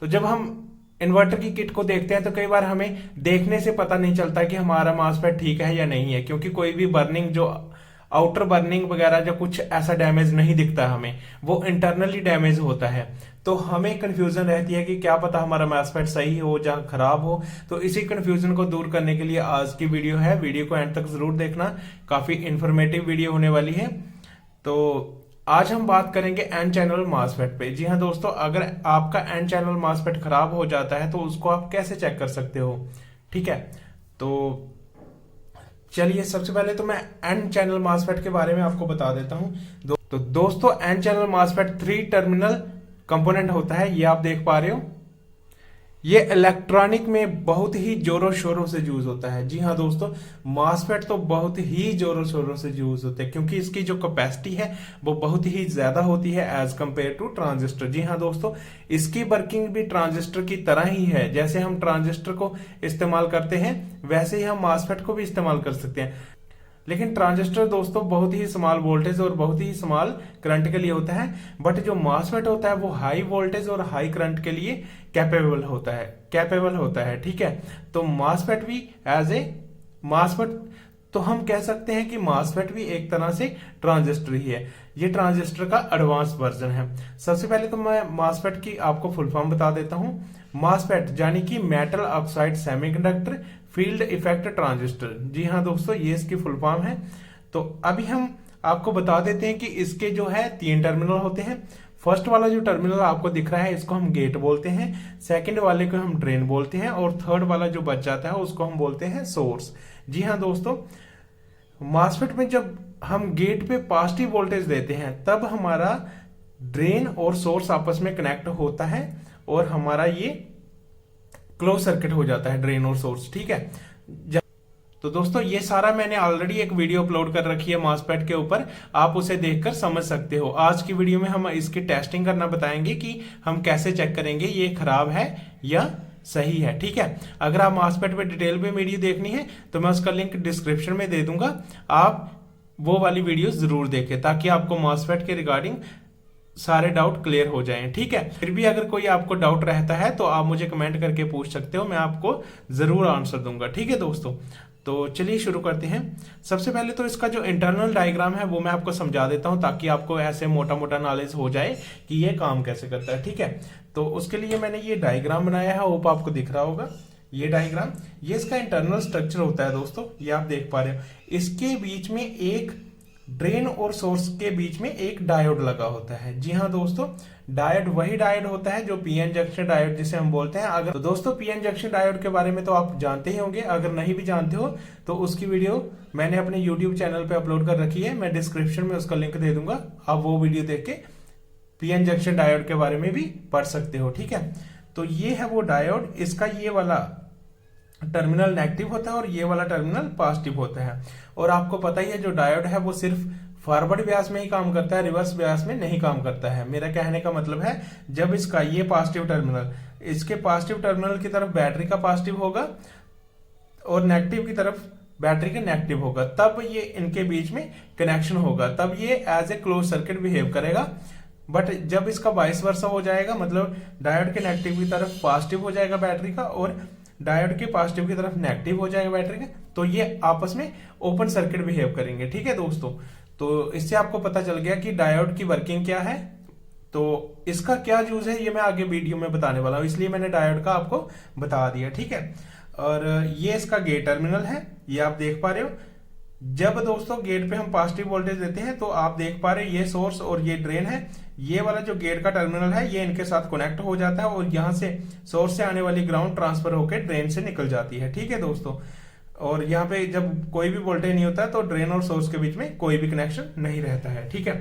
तो जब हम इन्वर्टर की किट को देखते हैं तो कई बार हमें देखने से पता नहीं चलता कि हमारा मासफेट ठीक है या नहीं है, क्योंकि कोई भी बर्निंग जो आउटर बर्निंग वगैरह जो कुछ ऐसा डैमेज नहीं दिखता हमें, वो इंटरनली डैमेज होता है। तो हमें कंफ्यूजन रहती है कि क्या पता हमारा मासफेट सही हो या खराब हो। तो इसी कंफ्यूजन को दूर करने के लिए आज की वीडियो है, वीडियो को एंड तक जरूर देखना, काफी इंफॉर्मेटिव वीडियो होने वाली है। तो आज हम बात करेंगे एन चैनल मासफेट पे। जी हाँ दोस्तों, अगर आपका एन चैनल मासफेट खराब हो जाता है तो उसको आप कैसे चेक कर सकते हो, ठीक है। तो चलिए सबसे पहले तो मैं एन चैनल मासफेट के बारे में आपको बता देता हूं। तो दोस्तों, N channel MOSFET 3 terminal component होता है, ये आप देख पा रहे हो। ये इलेक्ट्रॉनिक में बहुत ही जोरों शोरों से यूज होता है। जी हाँ दोस्तों, मासफेट तो बहुत ही जोरों शोरों से यूज होते हैं, क्योंकि इसकी जो कैपेसिटी है वो बहुत ही ज्यादा होती है एज कंपेयर टू ट्रांजिस्टर। जी हाँ दोस्तों, इसकी वर्किंग भी ट्रांजिस्टर की तरह ही है। जैसे हम ट्रांजिस्टर को इस्तेमाल करते हैं वैसे ही हम मासफेट को भी इस्तेमाल कर सकते हैं। लेकिन ट्रांजिस्टर दोस्तों बहुत ही स्मॉल वोल्टेज और बहुत ही स्मॉल करंट के लिए होता है, बट जो मासफेट होता है वो हाई वोल्टेज और हाई करंट के लिए कैपेबल होता है, ठीक है। तो मासफेट भी एज ए मासफेट, तो हम कह सकते हैं कि मासफेट भी एक तरह से ट्रांजिस्टर ही है। ये ट्रांजिस्टर का एडवांस वर्जन है। सबसे पहले तो मैं मासफेट की आपको फुल फॉर्म बता देता हूं। मासफेट यानी कि metal oxide semiconductor field effect transistor. जी हाँ दोस्तों, ये इसकी फुल फॉर्म है। तो अभी हम आपको बता देते हैं कि इसके जो है 3 टर्मिनल होते हैं। फर्स्ट वाला जो टर्मिनल आपको दिख रहा है इसको हम गेट बोलते हैं, सेकंड वाले को हम ड्रेन बोलते हैं, और थर्ड वाला जो बच जाता है उसको हम बोलते हैं सोर्स। जी हाँ दोस्तों, मासफेट में जब हम गेट पे पॉजिटिव वोल्टेज देते हैं तब हमारा ड्रेन और सोर्स आपस में कनेक्ट होता है और हमारा ये क्लोज सर्किट हो जाता है, ड्रेन और सोर्स, ठीक है। तो दोस्तों, ये सारा मैंने ऑलरेडी एक वीडियो अपलोड कर रखी है मासफेट के ऊपर, आप उसे देखकर समझ सकते हो। आज की वीडियो में हम इसकी टेस्टिंग करना बताएंगे कि हम कैसे चेक करेंगे ये खराब है या सही है, ठीक है। अगर आप मासफेट पे डिटेल में वीडियो देखनी है तो मैं उसका लिंक डिस्क्रिप्शन में दे दूंगा, आप वो वाली वीडियो जरूर देखें ताकि आपको मासफेट के रिगार्डिंग सारे डाउट क्लियर हो जाएं, ठीक है। फिर भी अगर कोई आपको डाउट रहता है तो आप मुझे कमेंट करके पूछ सकते हो, मैं आपको जरूर आंसर दूंगा, ठीक है दोस्तों। तो चलिए शुरू करते हैं। सबसे पहले तो इसका जो इंटरनल डायग्राम है वो मैं आपको समझा देता हूं ताकि आपको ऐसे मोटा मोटा नॉलेज हो जाए कि ये काम कैसे करता है, ठीक है। तो उसके लिए मैंने ये डायग्राम बनाया है, होप आपको दिख रहा होगा ये डायग्राम। ये इसका इंटरनल स्ट्रक्चर होता है दोस्तों, ये आप देख पा रहे हो। इसके बीच में एक ड्रेन और सोर्स के बीच में एक डायोड लगा होता है। जी हाँ दोस्तों, डायोड वही डायोड होता है जो पीएन जंक्शन डायोड जिसे हम बोलते हैं। अगर तो दोस्तों पीएन जंक्शन डायोड के बारे में तो आप जानते ही होंगे, अगर नहीं भी जानते हो तो उसकी वीडियो मैंने अपने यूट्यूब चैनल पे अपलोड कर रखी है, मैं डिस्क्रिप्शन में उसका लिंक दे दूंगा, आप वो वीडियो देख के पीएन जंक्शन डायोड के बारे में भी पढ़ सकते हो, ठीक है। तो ये है वो डायोड, इसका ये वाला टर्मिनल नेगेटिव होता है और ये वाला टर्मिनल पॉजिटिव होता है। और आपको पता ही है जो डायोड है वो सिर्फ फॉरवर्ड ब्यास में ही काम करता है, रिवर्स ब्यास में नहीं काम करता है। मेरा कहने का मतलब है जब इसका ये पॉजिटिव टर्मिनल, इसके पॉजिटिव टर्मिनल की तरफ बैटरी का पॉजिटिव होगा और नेगेटिव की तरफ बैटरी का नेगेटिव होगा, तब ये इनके बीच में कनेक्शन होगा, तब ये as a close circuit behave करेगा। बट जब इसका वाइस वर्सा हो जाएगा, मतलब डायोड के नेगेटिव की तरफ पॉजिटिव हो जाएगा बैटरी का और डायोड के पॉजिटिव की तरफ नेगेटिव हो जाएगा बैटरी का, तो ये आपस में ओपन सर्किट बिहेव करेंगे, ठीक है दोस्तों। तो इससे आपको पता चल गया कि डायोड की वर्किंग क्या है, तो इसका क्या यूज है ये मैं आगे वीडियो में बताने वाला हूं, इसलिए मैंने डायोड का आपको बता दिया, ठीक है। और ये इसका गेट टर्मिनल है, ये आप देख पा रहे हो। जब दोस्तों गेट पे हम पॉजिटिव वोल्टेज देते हैं तो आप देख पा रहे हैं ये सोर्स और ये ड्रेन है, ये वाला जो गेट का टर्मिनल है ये इनके साथ कनेक्ट हो जाता है और यहां से सोर्स से आने वाली ग्राउंड ट्रांसफर होकर ड्रेन से निकल जाती है, ठीक है दोस्तों। और यहाँ पे जब कोई भी वोल्टेज नहीं होता है तो ड्रेन और सोर्स के बीच में कोई भी कनेक्शन नहीं रहता है, ठीक है।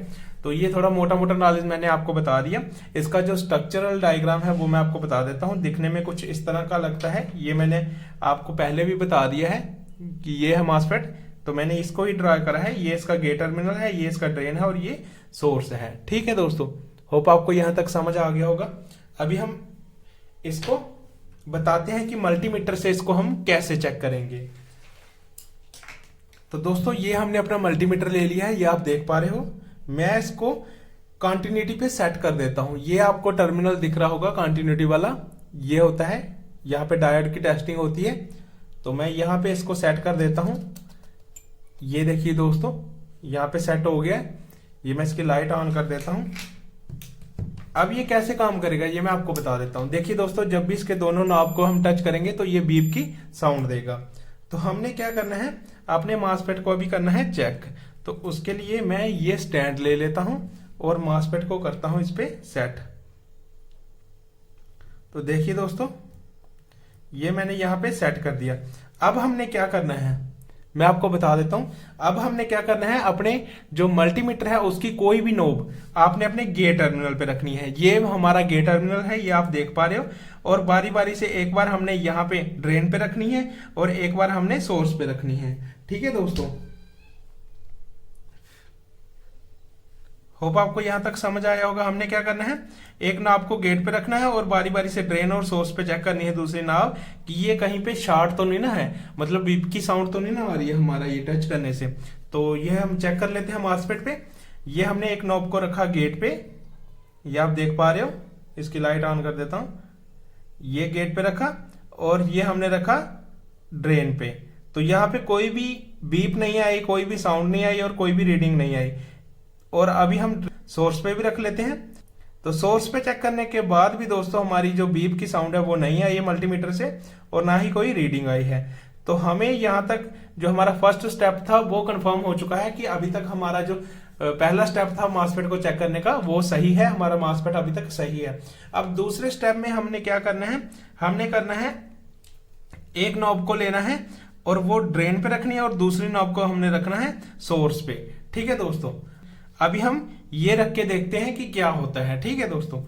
तो ये थोड़ा मोटा मोटा नॉलेज मैंने आपको बता दिया। इसका जो स्ट्रक्चरल डायग्राम है वो मैं आपको बता देता हूँ, दिखने में कुछ इस तरह का लगता है। ये मैंने आपको पहले भी बता दिया है कि ये है मासफेट, तो मैंने इसको ही ड्रा करा है। ये इसका गेट टर्मिनल है, ये इसका ड्रेन है और ये सोर्स है, ठीक है दोस्तों। होप आपको यहां तक समझ आ गया होगा। अभी हम इसको बताते हैं कि मल्टीमीटर से इसको हम कैसे चेक करेंगे। तो दोस्तों ये हमने अपना मल्टीमीटर ले लिया है, ये आप देख पा रहे हो। मैं इसको कंटिन्यूटी पे सेट कर देता हूं। ये आपको टर्मिनल दिख रहा होगा कंटिन्यूटी वाला, ये होता है, यहाँ पे डायोड की टेस्टिंग होती है। तो मैं यहाँ पे इसको सेट कर देता हूं। ये देखिए दोस्तों, यहाँ पे सेट हो गया। ये मैं इसकी लाइट ऑन कर देता हूं। अब ये कैसे काम करेगा ये मैं आपको बता देता हूं। देखिए दोस्तों, जब भी इसके दोनों नॉब को हम टच करेंगे तो ये बीप की साउंड देगा। तो हमने क्या करना है, अपने मासफेट को अभी करना है चेक। तो उसके लिए मैं ये स्टैंड ले लेता हूं और मासफेट को करता हूं इस पे सेट। तो देखिए दोस्तों, ये मैंने यहां पे सेट कर दिया। अब हमने क्या करना है मैं आपको बता देता हूं। अब हमने क्या करना है, अपने जो मल्टीमीटर है उसकी कोई भी नोब आपने अपने गे टर्मिनल पे रखनी है। ये हमारा गे टर्मिनल है, ये आप देख पा रहे हो। और बारी बारी से एक बार हमने यहाँ पे ड्रेन पे रखनी है और एक बार हमने सोर्स पे रखनी है। ठीक है दोस्तों, होप आपको यहां तक समझ आया होगा। हमने क्या करना है, एक नाव को गेट पे रखना है और बारी बारी से ड्रेन और सोर्स पे चेक करनी है दूसरी नाव कि ये कहीं पे शॉर्ट तो नहीं ना है, मतलब बीप की साउंड तो नहीं ना आ रही है हमारा ये टच करने से। तो ये हम चेक कर लेते हैं मासफेट पे। ये हमने एक नॉब को रखा गेट पे, ये आप देख पा रहे हो। इसकी लाइट ऑन कर देता हूं। ये गेट पे रखा और ये हमने रखा ड्रेन पे। तो यहाँ पे कोई भी बीप नहीं आई, कोई भी साउंड नहीं आई और कोई भी रीडिंग नहीं आई। और अभी हम सोर्स पे भी रख लेते हैं। तो सोर्स पे चेक करने के बाद भी दोस्तों हमारी जो बीप की साउंड है वो नहीं आई है मल्टीमीटर से और ना ही कोई रीडिंग आई है। तो हमें यहां तक जो हमारा फर्स्ट स्टेप था वो कंफर्म हो चुका है कि अभी तक हमारा जो पहला स्टेप था मासफेट को चेक करने का वो सही है, हमारा मासफेट अभी तक सही है। अब दूसरे स्टेप में हमने क्या करना है, हमने करना है एक नॉब को लेना है और वो ड्रेन पे रखनी है और दूसरी नॉब को हमने रखना है सोर्स पे। ठीक है दोस्तों, अभी हम ये रख के देखते हैं कि क्या होता है। ठीक है दोस्तों,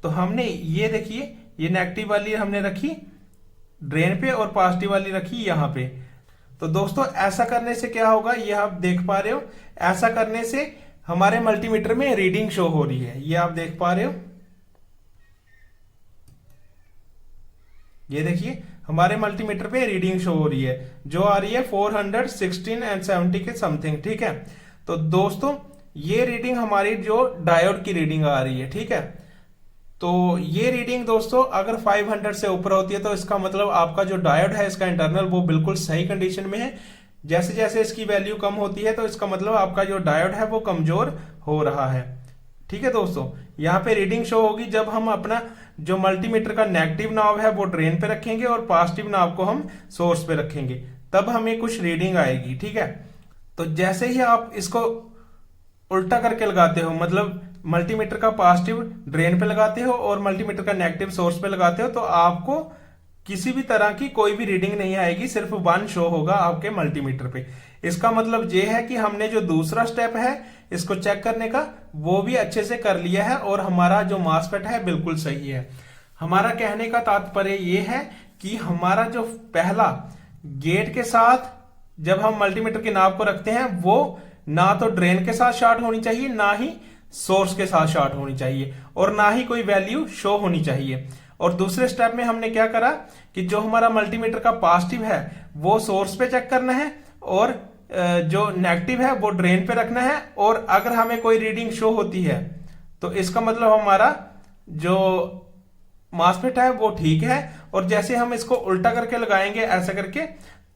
तो हमने ये देखिए, ये नेगेटिव वाली हमने रखी ड्रेन पे और पॉजिटिव वाली रखी यहां पे। तो दोस्तों ऐसा करने से क्या होगा, ये आप देख पा रहे हो, ऐसा करने से हमारे मल्टीमीटर में रीडिंग शो हो रही है। ये आप देख पा रहे हो, ये देखिए हमारे मल्टीमीटर पे रीडिंग शो हो रही है जो आ रही है 416 एंड 70 के समथिंग। ठीक है, तो दोस्तों ये रीडिंग हमारी जो डायोड की रीडिंग आ रही है। ठीक है, तो ये रीडिंग दोस्तों अगर 500 से ऊपर होती है तो इसका मतलब आपका जो डायोड है इसका इंटरनल वो बिल्कुल सही कंडीशन में है। जैसे जैसे इसकी वैल्यू कम होती है तो इसका मतलब आपका जो डायोड है वो कमजोर हो रहा है। ठीक है दोस्तों, यहाँ पे रीडिंग शो होगी जब हम अपना जो मल्टीमीटर का नेगेटिव नॉब है वो ड्रेन पे रखेंगे और पॉजिटिव नॉब को हम सोर्स पे रखेंगे, तब हमें कुछ रीडिंग आएगी। ठीक है, तो जैसे ही आप इसको उल्टा करके लगाते हो, मतलब मल्टीमीटर का पॉजिटिव ड्रेन पे लगाते हो और मल्टीमीटर का नेगेटिव सोर्स पे लगाते हो, तो आपको किसी भी तरह की कोई भी रीडिंग नहीं आएगी, सिर्फ 1 शो होगा आपके मल्टीमीटर पे। इसका मतलब ये है कि हमने जो दूसरा स्टेप है इसको चेक करने का वो भी अच्छे से कर लिया है और हमारा जो मासफेट है बिल्कुल सही है। हमारा कहने का तात्पर्य ये है कि हमारा जो पहला गेट के साथ जब हम मल्टीमीटर के नाब को रखते हैं वो ना तो ड्रेन के साथ शॉर्ट होनी चाहिए, ना ही सोर्स के साथ शॉर्ट होनी चाहिए और ना ही कोई वैल्यू शो होनी चाहिए। और दूसरे स्टेप में हमने क्या करा कि जो हमारा मल्टीमीटर का पॉजिटिव है वो सोर्स पे चेक करना है और जो नेगेटिव है वो ड्रेन पे रखना है। और अगर हमें कोई रीडिंग शो होती है तो इसका मतलब हमारा जो मासफेट है वो ठीक है। और जैसे हम इसको उल्टा करके लगाएंगे ऐसा करके,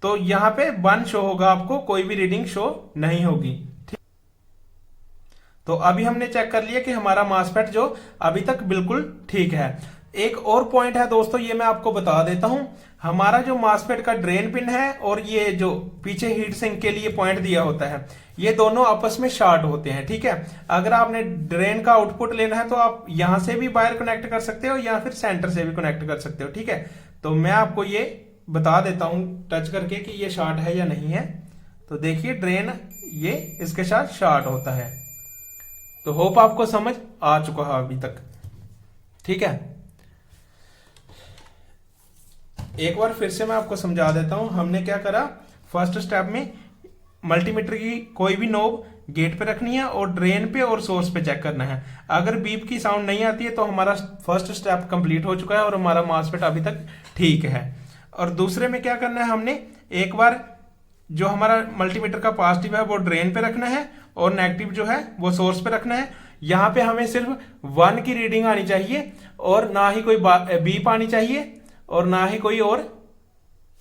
तो यहां पे 1 शो होगा, आपको कोई भी रीडिंग शो नहीं होगी। ठीक, तो अभी हमने चेक कर लिया कि हमारा मासफेट जो अभी तक बिल्कुल ठीक है। एक और पॉइंट है दोस्तों, ये मैं आपको बता देता हूं। हमारा जो मासफेट का ड्रेन पिन है और ये जो पीछे हीट सिंक के लिए पॉइंट दिया होता है, ये दोनों आपस में शॉर्ट होते हैं। ठीक है, अगर आपने ड्रेन का आउटपुट लेना है तो आप यहां से भी वायर कनेक्ट कर सकते हो या फिर सेंटर से भी कनेक्ट कर सकते हो। ठीक है, तो मैं आपको ये बता देता हूं टच करके कि ये शॉर्ट है या नहीं है। तो देखिए ड्रेन ये इसके साथ शॉर्ट होता है। तो होप आपको समझ आ चुका है अभी तक। ठीक है, एक बार फिर से मैं आपको समझा देता हूं। हमने क्या करा, फर्स्ट स्टेप में मल्टीमीटर की कोई भी नोब गेट पे रखनी है और ड्रेन पे और सोर्स पे चेक करना है। अगर बीप की साउंड नहीं आती है तो हमारा फर्स्ट स्टेप कंप्लीट हो चुका है और हमारा मासफेट अभी तक ठीक है। और दूसरे में क्या करना है, हमने एक बार जो हमारा मल्टीमीटर का पॉजिटिव है वो ड्रेन पे रखना है और नेगेटिव जो है वो सोर्स पे रखना है। यहाँ पे हमें सिर्फ 1 की रीडिंग आनी चाहिए और ना ही कोई बीप आनी चाहिए और ना ही कोई और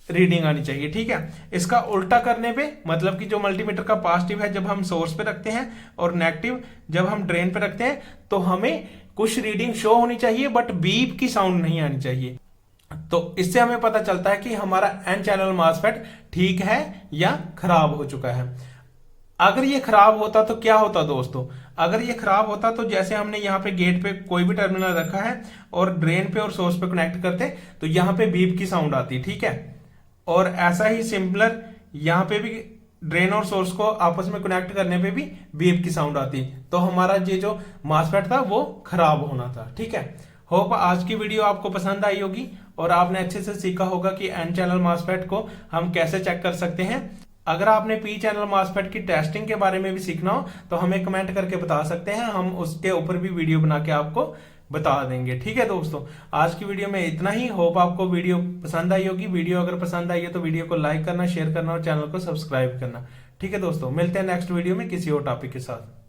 रीडिंग आनी चाहिए। ठीक है, इसका उल्टा करने पे मतलब कि जो मल्टीमीटर का पॉजिटिव है जब हम सोर्स पे रखते हैं और नेगेटिव जब हम ड्रेन पे रखते हैं तो हमें कुछ रीडिंग शो होनी चाहिए बट बीप की साउंड नहीं आनी चाहिए। तो इससे हमें पता चलता है कि हमारा एन चैनल मॉसफेट ठीक है या खराब हो चुका है। अगर ये खराब होता तो क्या होता दोस्तों, अगर ये खराब होता तो जैसे हमने यहाँ पे गेट पे कोई भी टर्मिनल रखा है और ड्रेन पे और सोर्स पे कनेक्ट करते तो यहाँ पे बीप की साउंड आती। ठीक है, और ऐसा ही सिंपलर यहाँ पे भी ड्रेन और सोर्स को आपस में कनेक्ट करने पे भी बीप की साउंड आती, तो हमारा ये जो मॉसफेट था वो खराब होना था। ठीक है, होप आज की वीडियो आपको पसंद आई होगी और आपने अच्छे से सीखा होगा कि एन चैनल मॉसफेट को हम कैसे चेक कर सकते हैं। अगर आपने पी चैनल मॉसफेट की टेस्टिंग के बारे में भी सीखना हो तो हमें कमेंट करके बता सकते हैं, हम उसके ऊपर भी वीडियो बना के आपको बता देंगे। ठीक है दोस्तों, आज की वीडियो में इतना ही। होप आपको वीडियो पसंद आई होगी। वीडियो अगर पसंद आई है तो वीडियो को लाइक करना, शेयर करना और चैनल को सब्सक्राइब करना। ठीक है दोस्तों, मिलते हैं नेक्स्ट वीडियो में किसी और टॉपिक के साथ।